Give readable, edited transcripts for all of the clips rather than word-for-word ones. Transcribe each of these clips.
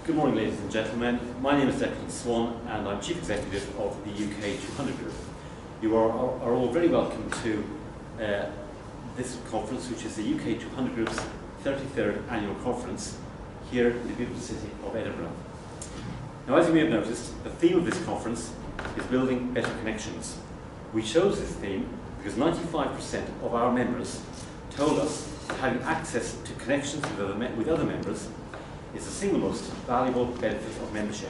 Good morning, ladies and gentlemen. My name is Declan Swan and I'm Chief Executive of the UK200Group. You are all very welcome to this conference, which is the UK200Group's 33rd annual conference here in the beautiful city of Edinburgh. Now, as you may have noticed, the theme of this conference is Building Better Connections. We chose this theme because 95% of our members told us that having access to connections with other members is the single most valuable benefit of membership.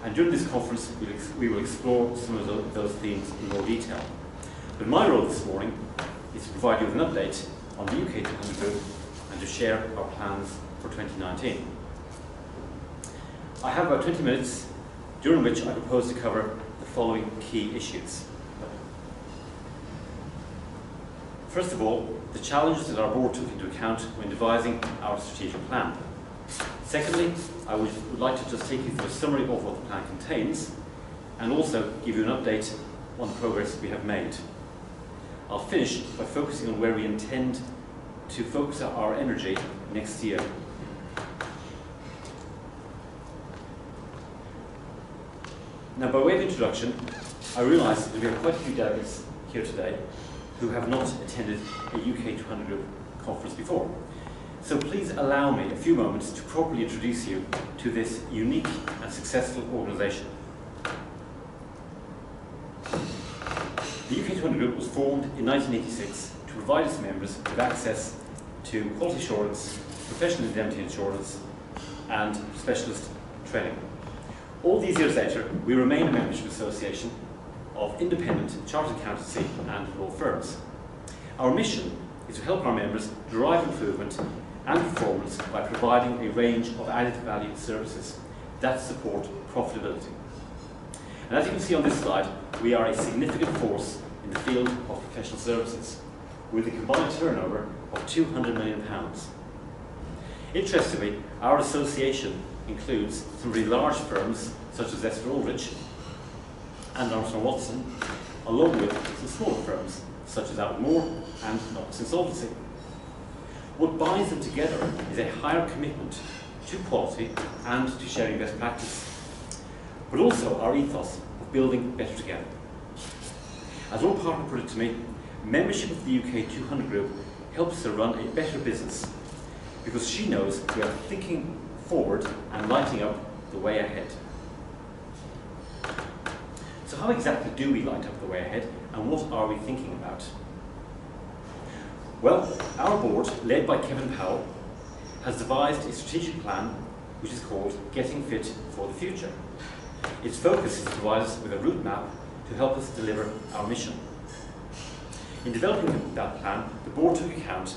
And during this conference, we will explore some of those themes in more detail. But my role this morning is to provide you with an update on the UK200 Group and to share our plans for 2019. I have about 20 minutes, during which I propose to cover the following key issues. First of all, the challenges that our board took into account when devising our strategic plan. Secondly, I would like to just take you through a summary of what the plan contains and also give you an update on the progress we have made. I'll finish by focusing on where we intend to focus our energy next year. Now, by way of introduction, I realise that we have quite a few delegates here today who have not attended a UK200 Group conference before. So please allow me a few moments to properly introduce you to this unique and successful organisation. The UK200 Group was formed in 1986 to provide its members with access to quality assurance, professional indemnity insurance and specialist training. All these years later, we remain a membership association of independent chartered accountancy and law firms. Our mission is to help our members derive improvement and performance by providing a range of added value services that support profitability. And as you can see on this slide, we are a significant force in the field of professional services, with a combined turnover of £200 million. Interestingly, our association includes some really large firms such as Esther Aldrich and Armstrong Watson, along with some smaller firms such as Alton Moore and Knox Insolvency. What binds them together is a higher commitment to quality and to sharing best practice, but also our ethos of building better together. As one partner put it to me, membership of the UK200 Group helps her run a better business because she knows we are thinking forward and lighting up the way ahead. So how exactly do we light up the way ahead, and what are we thinking about? Well, our board, led by Kevin Powell, has devised a strategic plan which is called Getting Fit for the Future. Its focus is to provide us with a route map to help us deliver our mission. In developing that plan, the board took account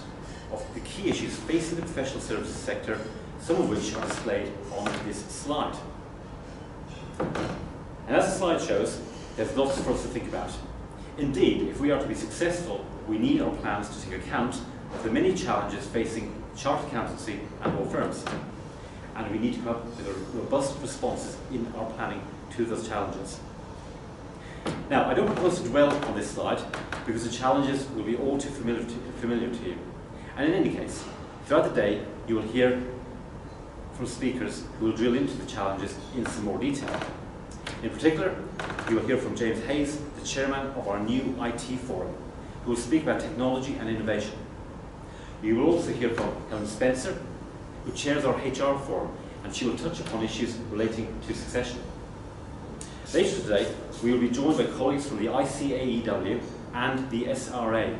of the key issues facing the professional services sector, some of which are displayed on this slide. And as the slide shows, there's lots for us to think about. Indeed, if we are to be successful, we need our plans to take account of the many challenges facing chartered accountancy and law firms. And we need to come up with robust responses in our planning to those challenges. Now, I don't propose to dwell on this slide because the challenges will be all too familiar to you. And in any case, throughout the day, you will hear from speakers who will drill into the challenges in some more detail. In particular, you will hear from James Hayes, the chairman of our new IT forum, who will speak about technology and innovation. You will also hear from Helen Spencer, who chairs our HR forum, and she will touch upon issues relating to succession. Later today, we will be joined by colleagues from the ICAEW and the SRA,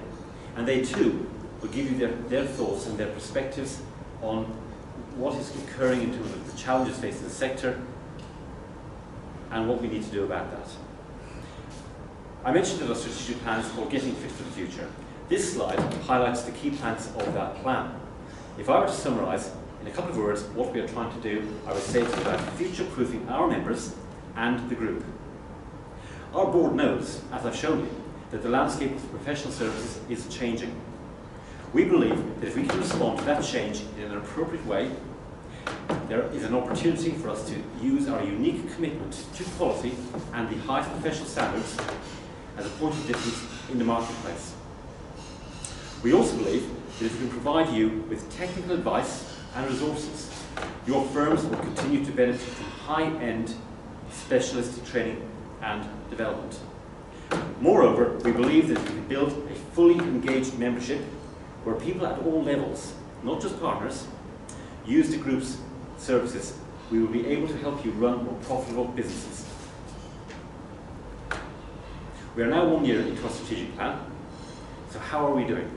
and they too will give you their thoughts and their perspectives on what is occurring in terms of the challenges facing the sector and what we need to do about that. I mentioned that our strategic plan is called Getting Fit for the Future. This slide highlights the key planks of that plan. If I were to summarise in a couple of words what we are trying to do, I would say it's about future-proofing our members and the group. Our board knows, as I've shown you, that the landscape of professional services is changing. We believe that if we can respond to that change in an appropriate way, there is an opportunity for us to use our unique commitment to quality and the highest professional standards as a point of difference in the marketplace. We also believe that if we can provide you with technical advice and resources Your firms will continue to benefit from high-end specialist training and development. Moreover, we believe that if we can build a fully engaged membership where people at all levels, not just partners, use the group's services, we will be able to help you run more profitable businesses. We are now 1 year into our strategic plan, so how are we doing?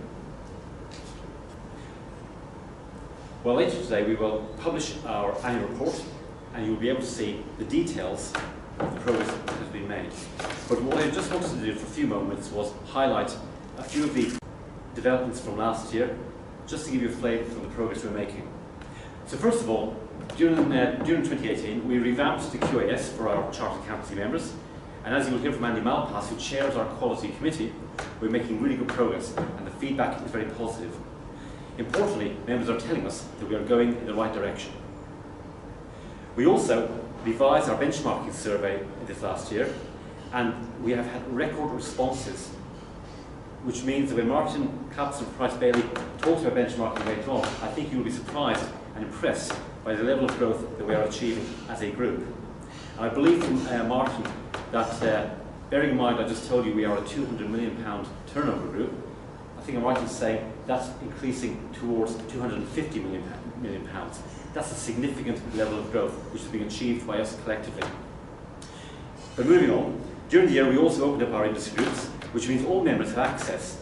Well, later today we will publish our annual report and you'll be able to see the details of the progress that has been made. But what I just wanted to do for a few moments was highlight a few of the developments from last year, just to give you a flavour for the progress we're making. So first of all, during 2018, we revamped the QAS for our Chartered Accountancy members, and as you will hear from Andy Malpass, who chairs our Quality Committee, we're making really good progress, and the feedback is very positive. Importantly, members are telling us that we are going in the right direction. We also revised our benchmarking survey this last year, and we have had record responses, which means that when Martin Clapson and Price Bailey talk about benchmarking later on, I think you will be surprised and impressed by the level of growth that we are achieving as a group. And I believe from Martin that, bearing in mind I just told you we are a £200 million turnover group, I think I'm right in saying that's increasing towards £250 million. That's a significant level of growth which is being achieved by us collectively. But moving on, during the year we also opened up our industry groups, which means all members have access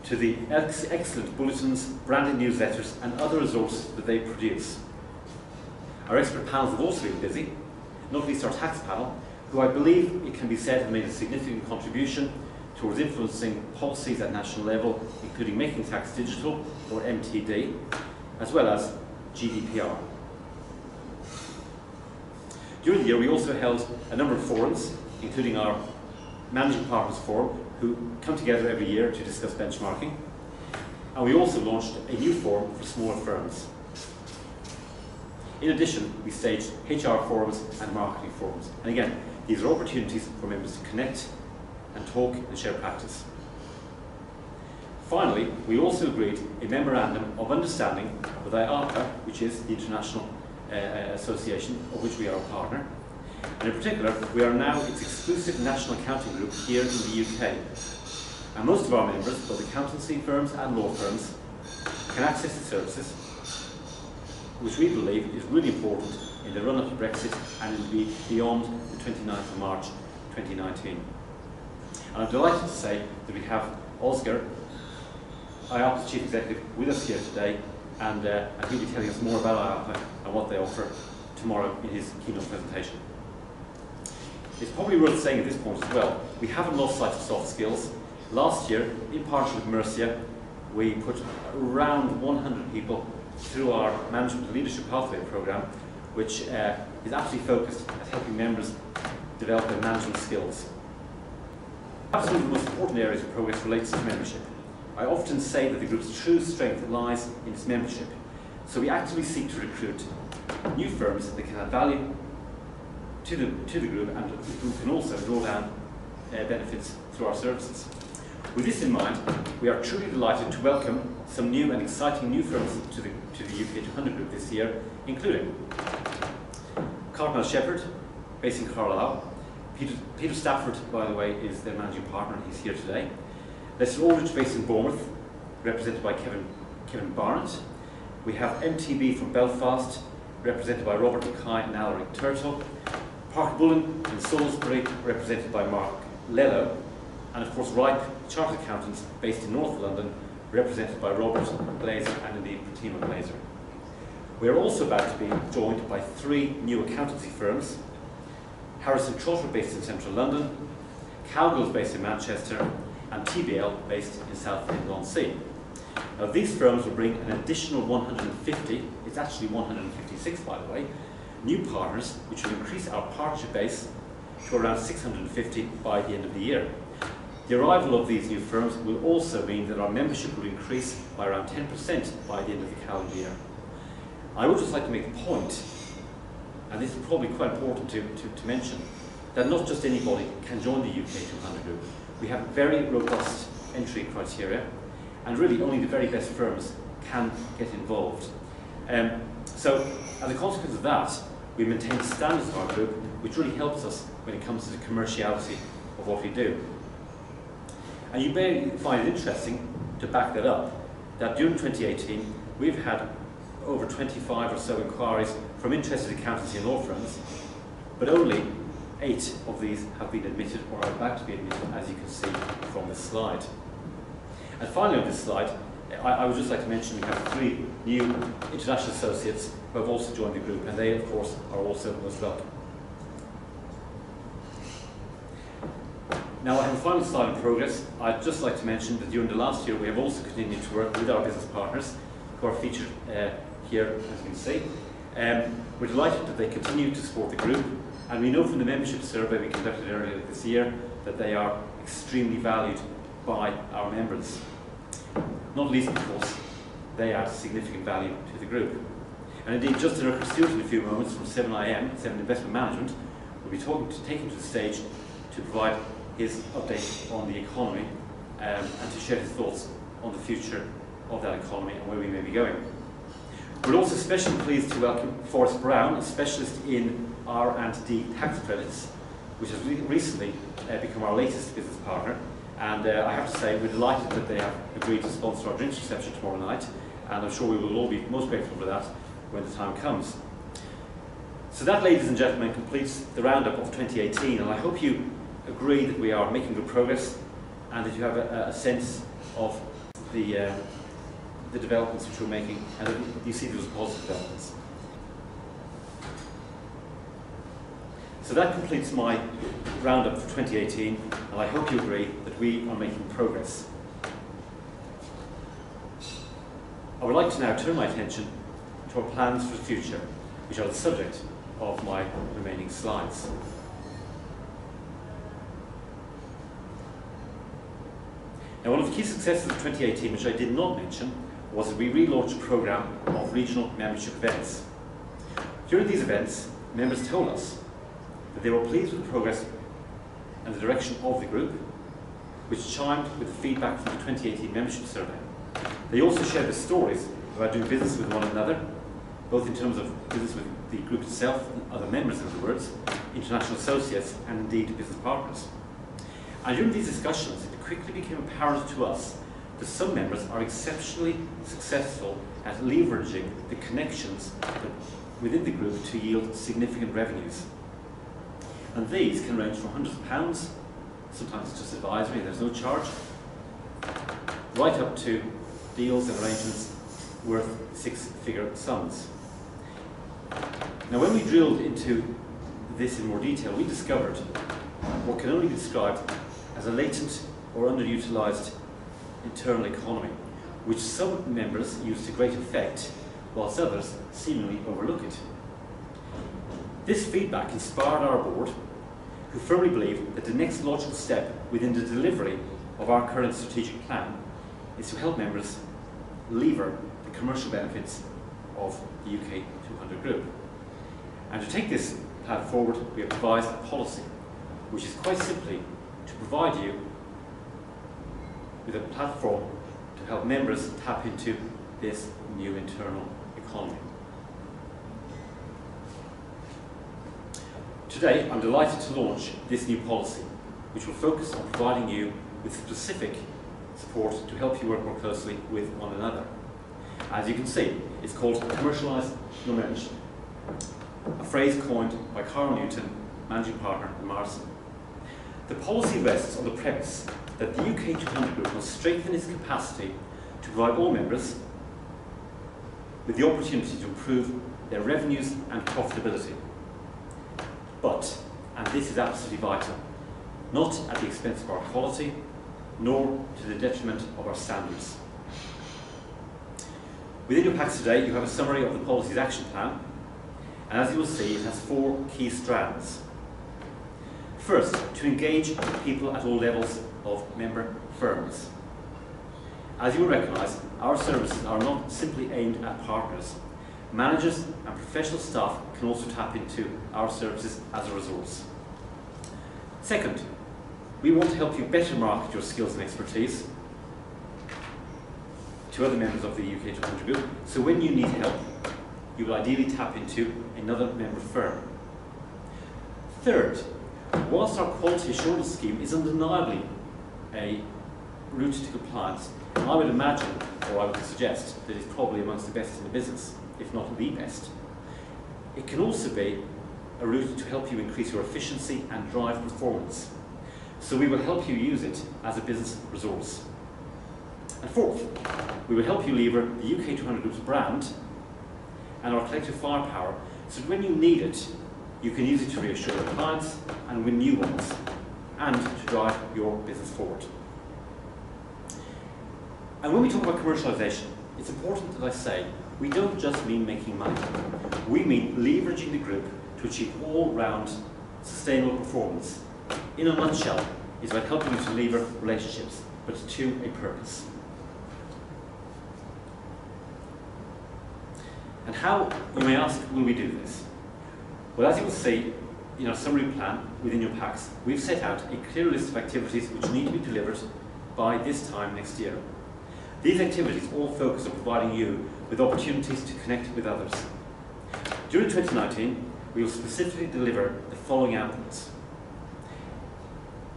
to the excellent bulletins, branded newsletters and other resources that they produce. Our expert panels have also been busy, not least our tax panel, who I believe it can be said have made a significant contribution towards influencing policies at national level, including Making Tax Digital, or MTD, as well as GDPR. During the year we also held a number of forums, including our Managing Partners Forum, who come together every year to discuss benchmarking, and we also launched a new forum for smaller firms. In addition, we staged HR forums and marketing forums, and again, these are opportunities for members to connect and talk and share practice. Finally, we also agreed a memorandum of understanding with IATA, which is the international association of which we are a partner. And in particular, we are now its exclusive national accounting group here in the UK. And most of our members, both accountancy firms and law firms, can access the services, which we believe is really important in the run-up to Brexit and indeed beyond the 29th of March 2019. And I'm delighted to say that we have Oscar, IAPA's Chief Executive, with us here today, and he'll be telling us more about IAPA and what they offer tomorrow in his keynote presentation. It's probably worth saying at this point as well, we haven't lost sight of soft skills. Last year, in partnership with Mercia, we put around 100 people through our Management and Leadership Pathway programme, which is absolutely focused at helping members develop their management skills. Absolutely the most important areas of progress relates to membership. I often say that the group's true strength lies in its membership, so we actively seek to recruit new firms that can add value to the group and who can also draw down benefits through our services. With this in mind, we are truly delighted to welcome some new and exciting new firms to the UK200 Group this year, including Cardinal Shepherd, based in Carlisle. Peter Stafford, by the way, is their managing partner, and he's here today. Lester Aldridge, based in Bournemouth, represented by Kevin Barnett. We have MTB from Belfast, represented by Robert Mackay and Alaric Turtle. Park Bullen in Salisbury, represented by Mark Lello. And of course, Ripe Chartered Accountants, based in North London, represented by Robert Glazer and indeed Pratima Glazer. We are also about to be joined by 3 new accountancy firms: Harrison Trotter, based in central London, Cowgills, based in Manchester, and TBL, based in South End-on-Sea. Now, these firms will bring an additional 150, it's actually 156 by the way, new partners, which will increase our partnership base to around 650 by the end of the year. The arrival of these new firms will also mean that our membership will increase by around 10% by the end of the calendar year. I would just like to make a point, and this is probably quite important to mention, that not just anybody can join the UK200 Group. We have very robust entry criteria, and really only the very best firms can get involved. So, as a consequence of that, we maintain the standards of our group, which really helps us when it comes to the commerciality of what we do. And you may find it interesting, to back that up, that during 2018, we've had over 25 or so inquiries from interested accountancy and law firms, but only 8 of these have been admitted or are about to be admitted, as you can see from this slide. And finally on this slide, I would just like to mention we have 3 new international associates who have also joined the group, and they of course are also most welcome. Now I have a final slide in progress. I'd just like to mention that during the last year we have also continued to work with our business partners who are featured here, as you can see. We're delighted that they continue to support the group, and we know from the membership survey we conducted earlier this year that they are extremely valued by our members. Not least because they add significant value to the group. And indeed, Justin Stewart in a few moments from 7IM, 7 Investment Management, will be taking to the stage to provide his update on the economy and to share his thoughts on the future of that economy and where we may be going. We're also especially pleased to welcome Forrest Brown, a specialist in R&D tax credits, which has recently become our latest business partner. And I have to say, we're delighted that they have agreed to sponsor our drinks reception tomorrow night, and I'm sure we will all be most grateful for that when the time comes. So that, ladies and gentlemen, completes the roundup of 2018, and I hope you agree that we are making good progress and that you have a sense of the developments which we're making, and that you see those positive developments. So that completes my roundup for 2018, and I hope you agree that we are making progress. I would like to now turn my attention to our plans for the future, which are the subject of my remaining slides. Now, one of the key successes of 2018, which I did not mention, was that we relaunched a programme of regional membership events. During these events, members told us that they were pleased with the progress and the direction of the group, which chimed with the feedback from the 2018 membership survey. They also shared their stories about doing business with one another, both in terms of business with the group itself and other members, in other words, international associates, and indeed business partners. And during these discussions, it quickly became apparent to us that some members are exceptionally successful at leveraging the connections within the group to yield significant revenues. And these can range from hundreds of pounds, sometimes it's just advisory, there's no charge, right up to deals and arrangements worth 6-figure sums. Now, when we drilled into this in more detail, we discovered what can only be described as a latent or underutilised internal economy, which some members use to great effect, whilst others seemingly overlook it. This feedback inspired our board, who firmly believe that the next logical step within the delivery of our current strategic plan is to help members lever the commercial benefits of the UK200 Group. And to take this plan forward, we have devised a policy, which is quite simply to provide you with a platform to help members tap into this new internal economy. Today, I'm delighted to launch this new policy, which will focus on providing you with specific support to help you work more closely with one another. As you can see, it's called commercialised your membership, a phrase coined by Carl Newton, managing partner at Morrison. The policy rests on the premise that the UK200 Group must strengthen its capacity to provide all members with the opportunity to improve their revenues and profitability. But, and this is absolutely vital, not at the expense of our quality, nor to the detriment of our standards. Within your packs today, you have a summary of the policy's action plan, and as you will see, it has 4 key strands. First, to engage people at all levels of member firms. As you will recognise, our services are not simply aimed at partners. Managers and professional staff can also tap into our services as a resource. Second, we want to help you better market your skills and expertise to other members of the UK200 Group, so when you need help, you will ideally tap into another member firm. Third, whilst our quality assurance scheme is undeniably a route to compliance, and I would imagine, or I would suggest, that it's probably amongst the best in the business, if not the best, it can also be a route to help you increase your efficiency and drive performance. So we will help you use it as a business resource. And fourth, we will help you lever the UK200Group's brand and our collective firepower, so that when you need it, you can use it to reassure your clients and win new ones, and to drive your business forward. And when we talk about commercialisation, it's important that I say we don't just mean making money. We mean leveraging the group to achieve all-round sustainable performance. In a nutshell, it's about helping you to lever relationships, but to a purpose. And how, you may ask, will we do this? Well, as you will see in our summary plan within your packs, we've set out a clear list of activities which need to be delivered by this time next year. These activities all focus on providing you with opportunities to connect with others. During 2019, we will specifically deliver the following outputs: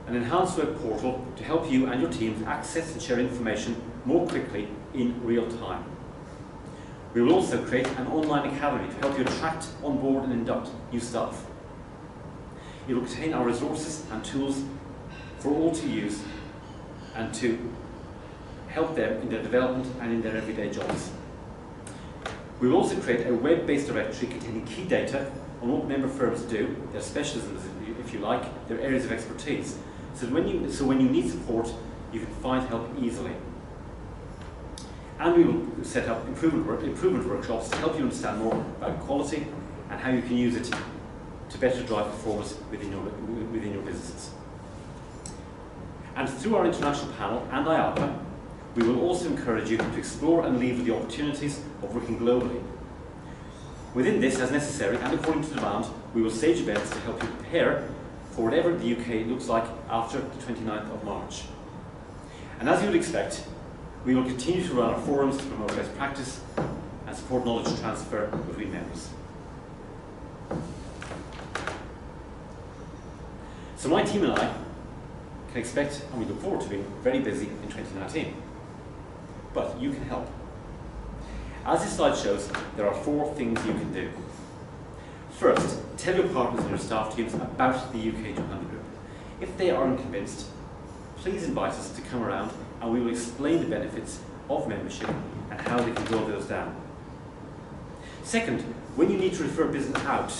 an enhanced web portal to help you and your teams access and share information more quickly in real time. We will also create an online academy to help you attract, onboard and induct new staff. It will contain our resources and tools for all to use and to help them in their development and in their everyday jobs. We will also create a web-based directory containing key data on what member firms do, their specialisms if you like, their areas of expertise, so when you need support, you can find help easily. And we will set up improvement workshops to help you understand more about quality and how you can use it to better drive performance within your businesses. And through our international panel and IAPA, we will also encourage you to explore and leverage the opportunities of working globally. Within this, as necessary and according to demand, we will stage events to help you prepare for whatever the UK looks like after the 29th of March. And as you would expect, we will continue to run our forums to promote best practice and support knowledge transfer between members. So my team and I can expect, and we look forward to being very busy in 2019. But you can help. As this slide shows, there are 4 things you can do. First, tell your partners and your staff teams about the UK200Group. If they are unconvinced, please invite us to come around and we will explain the benefits of membership and how they can draw those down. Second, when you need to refer business out,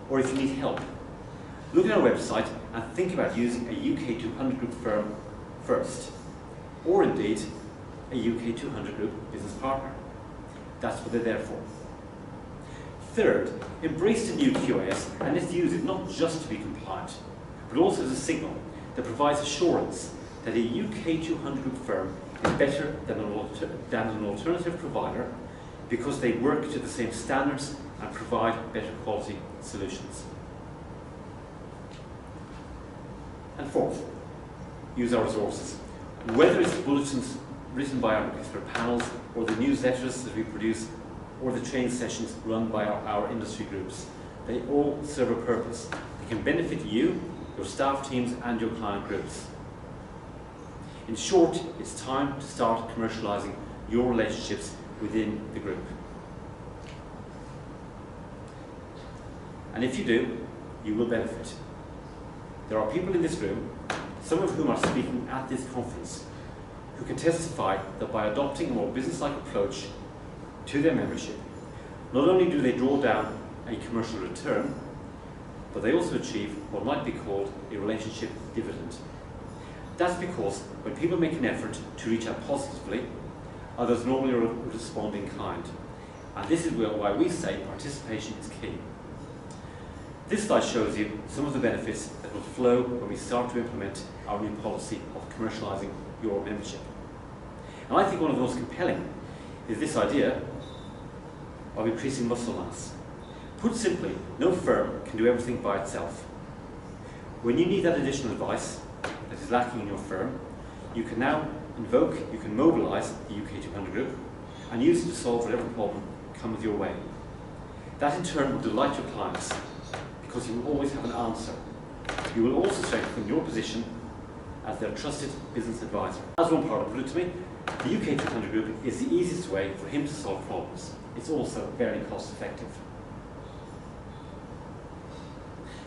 or if you need help, look at our website and think about using a UK200Group firm first, or indeed a UK200Group business partner. That's what they're there for. Third, embrace the new QAS and let's use it not just to be compliant, but also as a signal that provides assurance that a UK200Group firm is better than an alternative provider because they work to the same standards and provide better quality solutions. And fourth, use our resources. Whether it's the bulletins written by our expert panels, or the newsletters that we produce, or the training sessions run by our industry groups, they all serve a purpose. They can benefit you, your staff teams and your client groups. In short, it's time to start commercialising your relationships within the group. And if you do, you will benefit. There are people in this room, some of whom are speaking at this conference, who can testify that by adopting a more business-like approach to their membership, not only do they draw down a commercial return, but they also achieve what might be called a relationship dividend. That's because when people make an effort to reach out positively, others normally respond in kind. And this is why we say participation is key. This slide shows you some of the benefits that will flow when we start to implement our new policy of commercialising your membership. And I think one of the most compelling is this idea of increasing muscle mass. Put simply, no firm can do everything by itself. When you need that additional advice that is lacking in your firm, you can now mobilise the UK200 Group and use it to solve whatever problem comes your way. That in turn will delight your clients, because you will always have an answer. You will also strengthen your position as their trusted business advisor. As one partner put it to me, the UK200Group is the easiest way for him to solve problems. It's also very cost effective.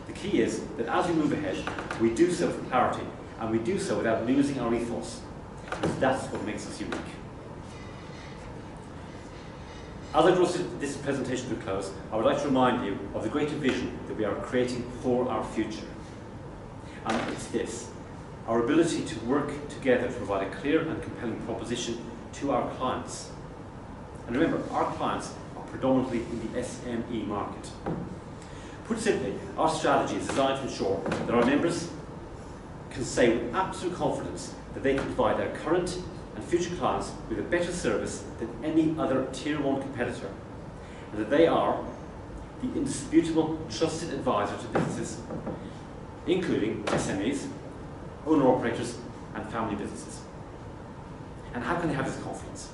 The key is that as we move ahead, we do so with clarity, and we do so without losing our ethos, because that's what makes us unique. As I draw this presentation to a close, I would like to remind you of the greater vision that we are creating for our future. And it's this: our ability to work together to provide a clear and compelling proposition to our clients. And remember, our clients are predominantly in the SME market. Put simply, our strategy is designed to ensure that our members can say with absolute confidence that they can provide their current and future clients with a better service than any other Tier 1 competitor, and that they are the indisputable trusted advisor to businesses, including SMEs, owner-operators and family businesses. And how can they have this confidence?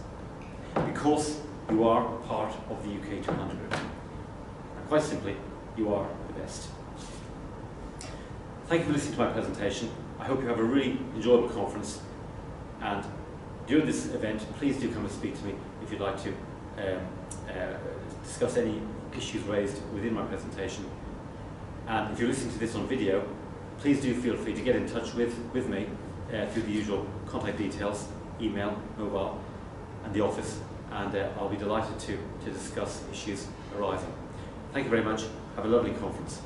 Because you are part of the UK200 Group. And quite simply, you are the best. Thank you for listening to my presentation. I hope you have a really enjoyable conference, and during this event, please do come and speak to me if you'd like to discuss any issues raised within my presentation. And if you're listening to this on video, please do feel free to get in touch with me through the usual contact details, email, mobile, and the office, and I'll be delighted to discuss issues arising. Thank you very much. Have a lovely conference.